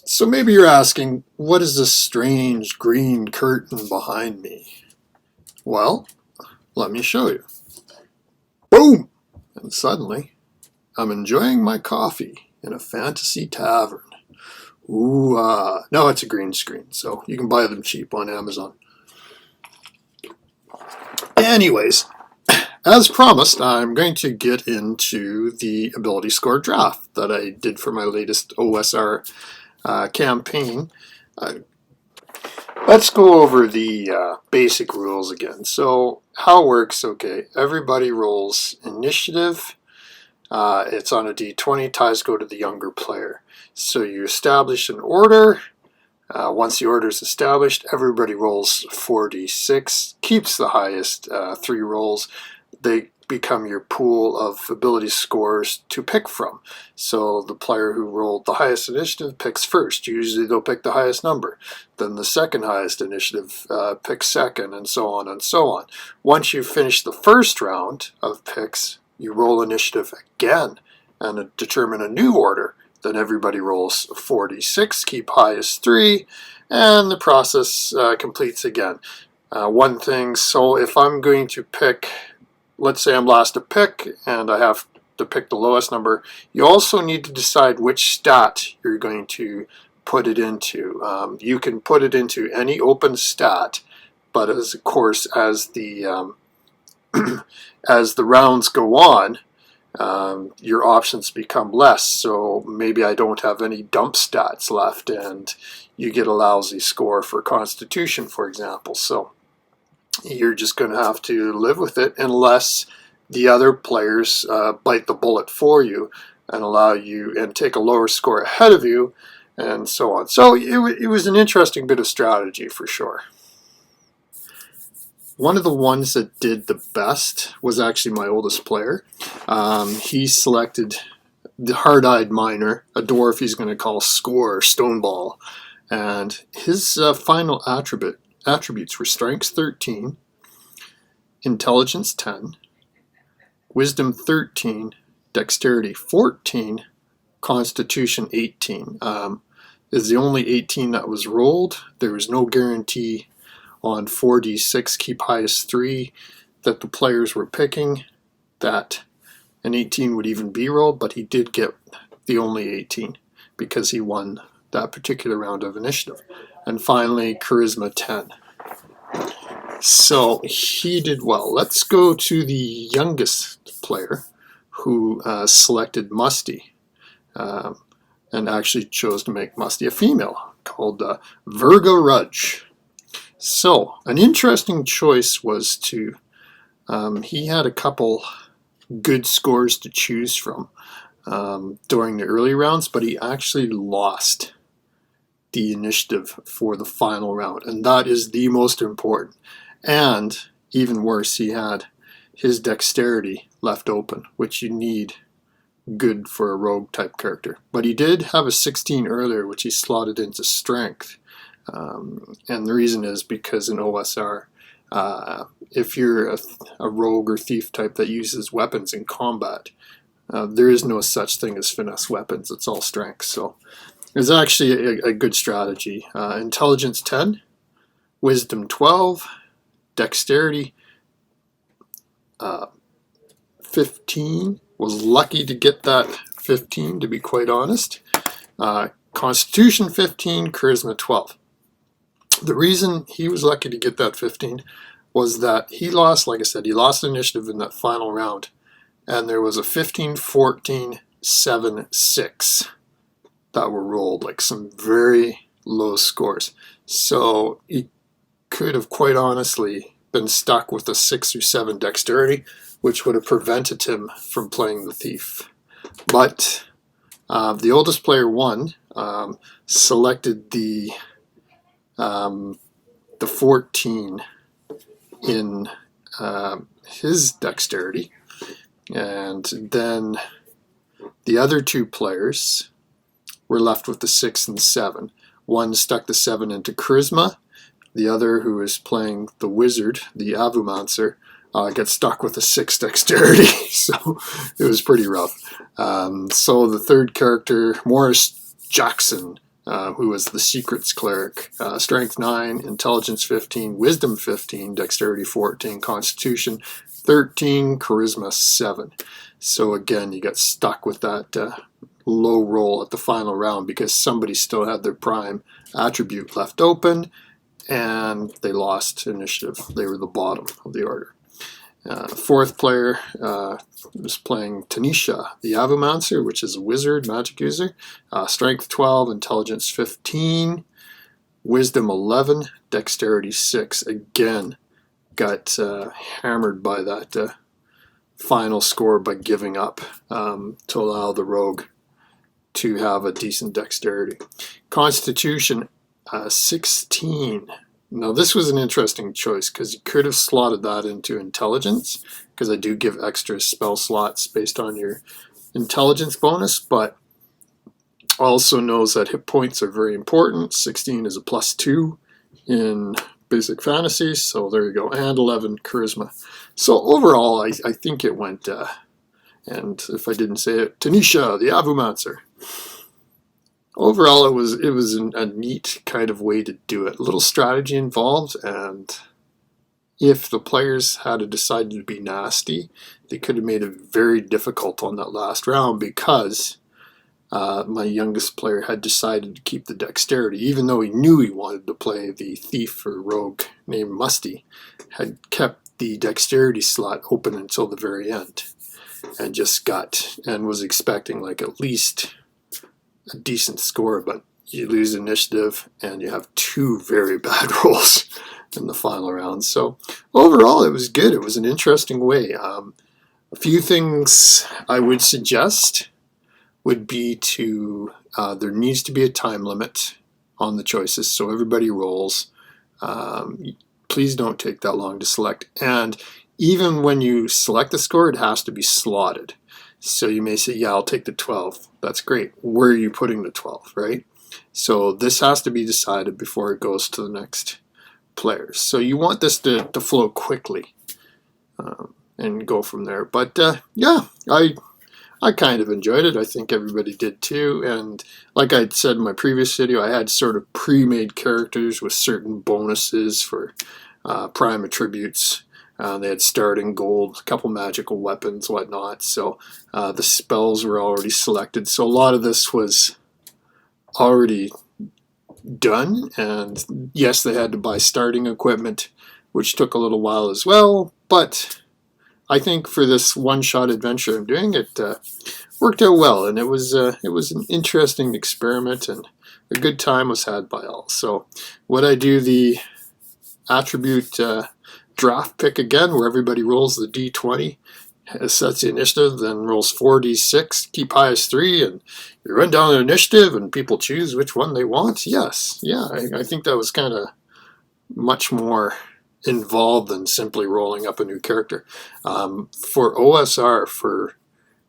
So maybe you're asking, what is this strange green curtain behind me? Well, let me show you. Boom! And suddenly, I'm enjoying my coffee in a fantasy tavern. Ooh, no, it's a green screen, so you can buy them cheap on Amazon. Anyways, as promised, I'm going to get into the ability score draft that I did for my latest OSR campaign. Let's go over the basic rules again. So how it works, okay, everybody rolls initiative. It's on a d20, ties go to the younger player. So you establish an order. Once the order is established, everybody rolls 4d6, keeps the highest 3 rolls. They become your pool of ability scores to pick from. So the player who rolled the highest initiative picks first. Usually they'll pick the highest number. Then the second highest initiative picks second, and so on and so on. Once you finish the first round of picks, you roll initiative again and determine a new order. Then everybody rolls 4d6, keep highest 3, and the process completes again. One thing, so if I'm going to pick, let's say I'm last to pick, and I have to pick the lowest number, you also need to decide which stat you're going to put it into. You can put it into any open stat, but of course, as the as the rounds go on, your options become less. So maybe I don't have any dump stats left, and you get a lousy score for Constitution, for example. So you're just going to have to live with it unless the other players bite the bullet for you and allow you and take a lower score ahead of you, and so on. So it was an interesting bit of strategy for sure. One of the ones that did the best was actually my oldest player. He selected the Hard-Eyed Miner, a dwarf he's going to call Score, Stoneball. And his final attributes were Strength 13, Intelligence 10, Wisdom 13, Dexterity 14, Constitution 18. Is the only 18 that was rolled. There was no guarantee on 4d6, keep highest 3, that the players were picking that an 18 would even be rolled, but he did get the only 18 because he won that particular round of initiative. And finally, Charisma 10. So he did well. Let's go to the youngest player who selected Musty and actually chose to make Musty a female, called Virga Rudge. So, an interesting choice was to, he had a couple good scores to choose from during the early rounds, but he actually lost the initiative for the final round, and that is the most important. And even worse, he had his dexterity left open, which you need good for a rogue type character. But he did have a 16 earlier, which he slotted into strength. And the reason is because in OSR, if you're a rogue or thief type that uses weapons in combat, there is no such thing as finesse weapons. It's all strength. So it's actually a good strategy. Intelligence 10, Wisdom 12, Dexterity 15. Was lucky to get that 15, to be quite honest. Constitution 15, Charisma 12. The reason he was lucky to get that 15 was that he lost, like I said, he lost initiative in that final round. And there was a 15, 14, 7, 6 that were rolled, like some very low scores. So he could have quite honestly been stuck with a 6 or 7 dexterity, which would have prevented him from playing the thief. But the oldest player won, selected the 14 in his dexterity, and then the other 2 players were left with the 6 and 7. One stuck the 7 into charisma. The other, who is playing the wizard, the Avumancer, got stuck with a 6 dexterity. So it was pretty rough. So the third character, Morris Jackson, who was the Secrets Cleric. Strength 9, Intelligence 15, Wisdom 15, Dexterity 14, Constitution 13, Charisma 7. So again, you got stuck with that low roll at the final round because somebody still had their prime attribute left open, and they lost initiative. They were the bottom of the order. Fourth player was playing Tanisha, the Avomancer, which is a wizard, magic user. Strength 12, Intelligence 15, Wisdom 11, Dexterity 6. Again, got hammered by that final score by giving up to allow the rogue to have a decent dexterity. Constitution 16. Now this was an interesting choice because you could have slotted that into intelligence, because I do give extra spell slots based on your intelligence bonus, but also knows that hit points are very important. 16 is a +2 in basic fantasy, so there you go, and 11 charisma. So overall, I think it went, and if I didn't say it, Tanisha, the Avomancer. Overall, it was a neat kind of way to do it. A little strategy involved, and if the players had decided to be nasty, they could have made it very difficult on that last round, because my youngest player had decided to keep the dexterity, even though he knew he wanted to play the thief or rogue named Musty, had kept the dexterity slot open until the very end, and just was expecting like at least a decent score, but you lose initiative and you have 2 very bad rolls in the final round. So overall, it was good. It was an interesting way. A few things I would suggest would be to, there needs to be a time limit on the choices, so everybody rolls. Please don't take that long to select. And even when you select the score, it has to be slotted. So you may say, yeah, I'll take the 12. That's great. Where are you putting the 12, right? So this has to be decided before it goes to the next players. So you want this to flow quickly and go from there. But yeah, I kind of enjoyed it. I think everybody did too. And like I said in my previous video, I had sort of pre-made characters with certain bonuses for prime attributes. They had starting gold, a couple magical weapons, whatnot. So the spells were already selected. So a lot of this was already done. And yes, they had to buy starting equipment, which took a little while as well. But I think for this one-shot adventure I'm doing, it worked out well. And it was an interesting experiment, and a good time was had by all. So would I do the attribute draft pick again, where everybody rolls the d20, sets the initiative, then rolls 4d6, keep highest 3, and you run down the initiative and people choose which one they want? Yes. Yeah, I think that was kind of much more involved than simply rolling up a new character. For OSR, for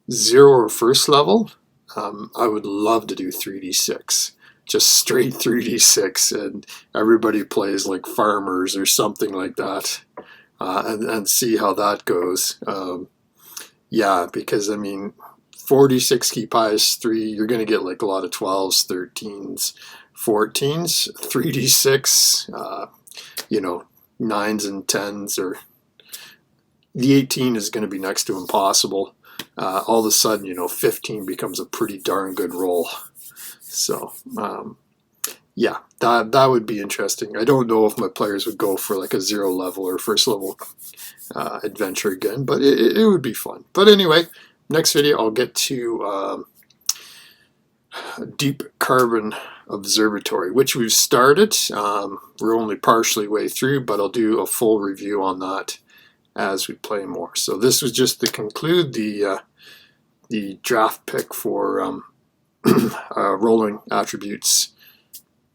0 or first level, I would love to do 3d6. Just straight 3d6, and everybody plays like farmers or something like that, and see how that goes. Yeah, because I mean, 4d6 keep highest 3, you're going to get like a lot of 12s, 13s, 14s. 3d6, you know, 9s and 10s, or the 18 is going to be next to impossible. All of a sudden, you know, 15 becomes a pretty darn good roll. So, yeah, that would be interesting. I don't know if my players would go for like a 0 level or first level adventure again, but it would be fun. But anyway, next video I'll get to Deep Carbon Observatory, which we've started. We're only partially way through, but I'll do a full review on that as we play more. So this was just to conclude the draft pick for rolling attributes,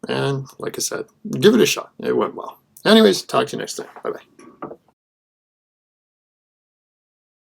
and like I said, give it a shot. It went well. Anyways, talk to you next time. Bye bye.